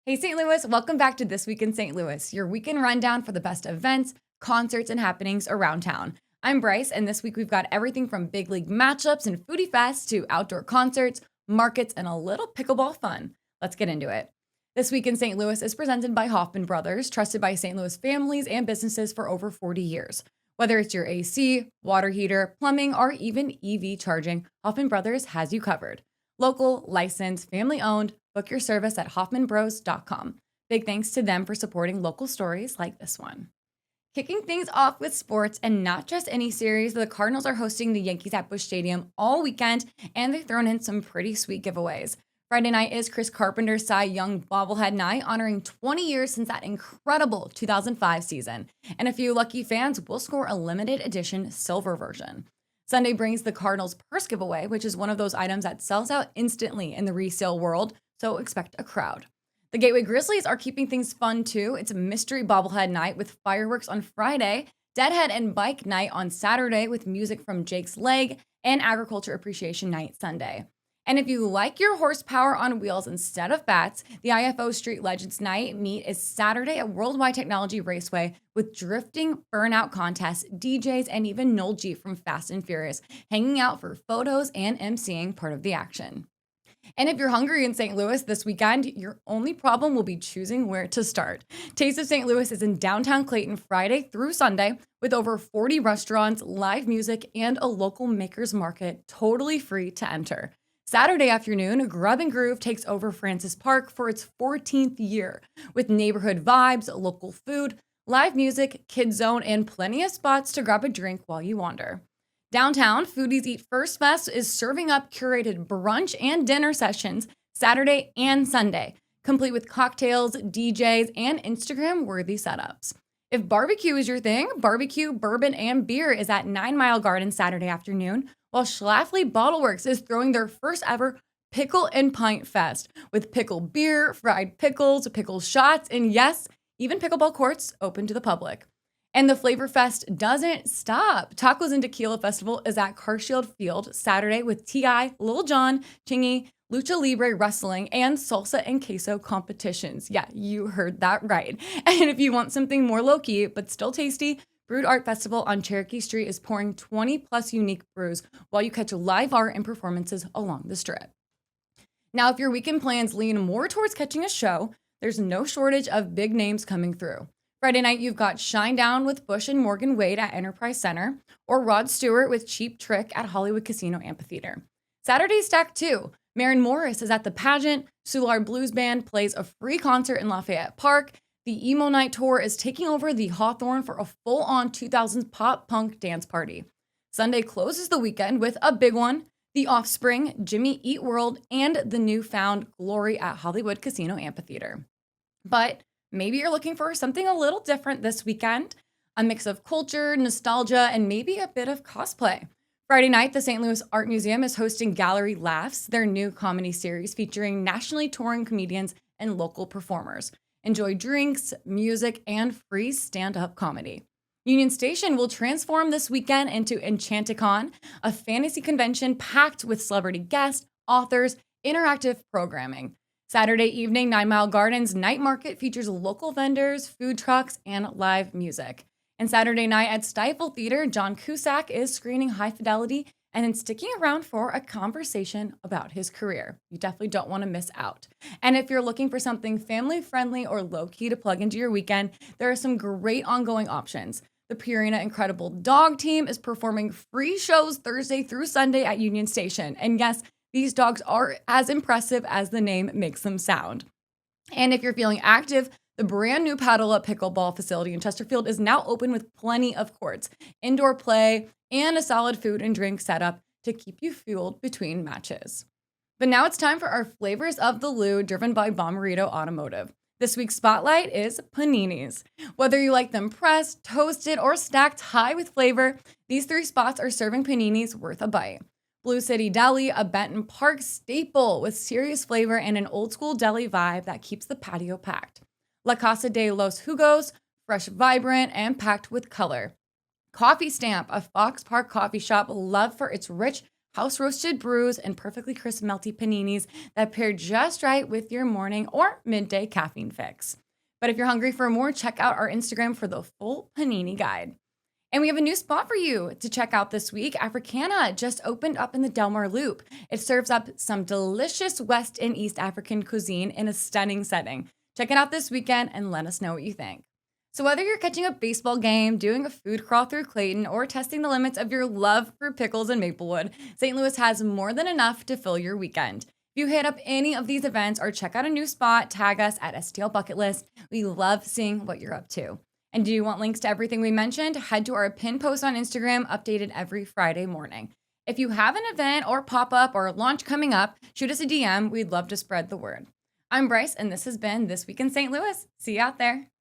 Hey, St. Louis, welcome back to This Week in St. Louis, your weekend rundown for the best events, concerts, and happenings around town. I'm Brice, and this week we've got everything from big league matchups and foodie fests to outdoor concerts, markets, and a little pickleball fun. Let's get into it. This Week in St. Louis is presented by Hoffmann Brothers, trusted by St. Louis families and businesses for over 40 years. Whether it's your AC, water heater, plumbing, or even EV charging, Hoffmann Brothers has you covered. Local, licensed, family owned. Book your service at hoffmanbros.com. Big thanks to them for supporting local stories like this one. Kicking things off with sports, and not just any series, the Cardinals are hosting the Yankees at Busch Stadium all weekend, and they've thrown in some pretty sweet giveaways. Friday night is Chris Carpenter's Cy Young bobblehead night, honoring 20 years since that incredible 2005 season. And a few lucky fans will score a limited edition silver version. Sunday brings the Cardinals purse giveaway, which is one of those items that sells out instantly in the resale world, so expect a crowd. The Gateway Grizzlies are keeping things fun too. It's a mystery bobblehead night with fireworks on Friday, Deadhead and Bike night on Saturday with music from Jake's Leg, and Agriculture Appreciation Night Sunday. And if you like your horsepower on wheels instead of bats, the IFO Street Legends Night meet is Saturday at Worldwide Technology Raceway with drifting, burnout contests, DJs, and even Noel G from Fast and Furious hanging out for photos and emceeing part of the action. And if you're hungry in St. Louis this weekend, your only problem will be choosing where to start. Taste of St. Louis is in downtown Clayton Friday through Sunday with over 40 restaurants, live music, and a local maker's market totally free to enter. Saturday afternoon, Grub and Groove takes over Francis Park for its 14th year with neighborhood vibes, local food, live music, kids zone, and plenty of spots to grab a drink while you wander. Downtown, Foodies Eat First Fest is serving up curated brunch and dinner sessions Saturday and Sunday, complete with cocktails, DJs, and Instagram-worthy setups. If barbecue is your thing, barbecue, bourbon, and beer is at 9 Mile Garden Saturday afternoon, while Schlafly Bottleworks is throwing their first ever Pickle and Pint Fest with pickle beer, fried pickles, pickle shots, and yes, even pickleball courts open to the public. And the Flavor Fest doesn't stop. Tacos and Tequila Festival is at Carshield Field Saturday with T.I., Lil Jon, Chingy, Lucha Libre Wrestling, and Salsa and Queso competitions. Yeah, you heard that right. And if you want something more low-key but still tasty, Brewed Art Festival on Cherokee Street is pouring 20-plus unique brews while you catch live art and performances along the strip. Now, if your weekend plans lean more towards catching a show, there's no shortage of big names coming through. Friday night, you've got Shine Down with Bush and Morgan Wade at Enterprise Center, or Rod Stewart with Cheap Trick at Hollywood Casino Amphitheater. Saturday's stacked too. Maren Morris is at the pageant, Soulard Blues Band plays a free concert in Lafayette Park, the Emo Night Tour is taking over the Hawthorne for a full-on 2000s pop-punk dance party. Sunday closes the weekend with a big one, The Offspring, Jimmy Eat World, and the newfound Glory at Hollywood Casino Amphitheater. But maybe you're looking for something a little different this weekend, a mix of culture, nostalgia, and maybe a bit of cosplay. Friday night, the St. Louis Art Museum is hosting Gallery Laughs, their new comedy series featuring nationally touring comedians and local performers. Enjoy drinks, music, and free stand-up comedy. Union Station will transform this weekend into Enchanticon, a fantasy convention packed with celebrity guests, authors, interactive programming. Saturday evening, 9 Mile Gardens Night Market features local vendors, food trucks, and live music. And Saturday night at Stifle Theater, John Cusack is screening High Fidelity and then sticking around for a conversation about his career. You definitely don't want to miss out. And if you're looking for something family-friendly or low-key to plug into your weekend, there are some great ongoing options. The Purina Incredible Dog Team is performing free shows Thursday through Sunday at Union Station. And yes, these dogs are as impressive as the name makes them sound. And if you're feeling active, the brand new Paddle Up Pickleball facility in Chesterfield is now open with plenty of courts, indoor play, and a solid food and drink setup to keep you fueled between matches. But now it's time for our flavors of the Lou, driven by Bommarito Automotive. This week's spotlight is paninis. Whether you like them pressed, toasted, or stacked high with flavor, these three spots are serving paninis worth a bite. Blue City Deli, a Benton Park staple with serious flavor and an old school deli vibe that keeps the patio packed. La Casa de los Jugos, fresh, vibrant, and packed with color. Coffee Stamp, a Fox Park coffee shop loved for its rich, house roasted brews, and perfectly crisp melty paninis that pair just right with your morning or midday caffeine fix. But if you're hungry for more, check out our Instagram for the full panini guide. And we have a new spot for you to check out this week. Africana just opened up in the Delmar Loop. It serves up some delicious West and East African cuisine in a stunning setting. Check it out this weekend and let us know what you think. So whether you're catching a baseball game, doing a food crawl through Clayton, or testing the limits of your love for pickles and Maplewood, St. Louis has more than enough to fill your weekend. If you hit up any of these events or check out a new spot, tag us at STL Bucket List. We love seeing what you're up to. And do you want links to everything we mentioned? Head to our pinned post on Instagram, updated every Friday morning. If you have an event or pop-up or launch coming up, shoot us a DM. We'd love to spread the word. I'm Brice, and this has been This Week in St. Louis. See you out there.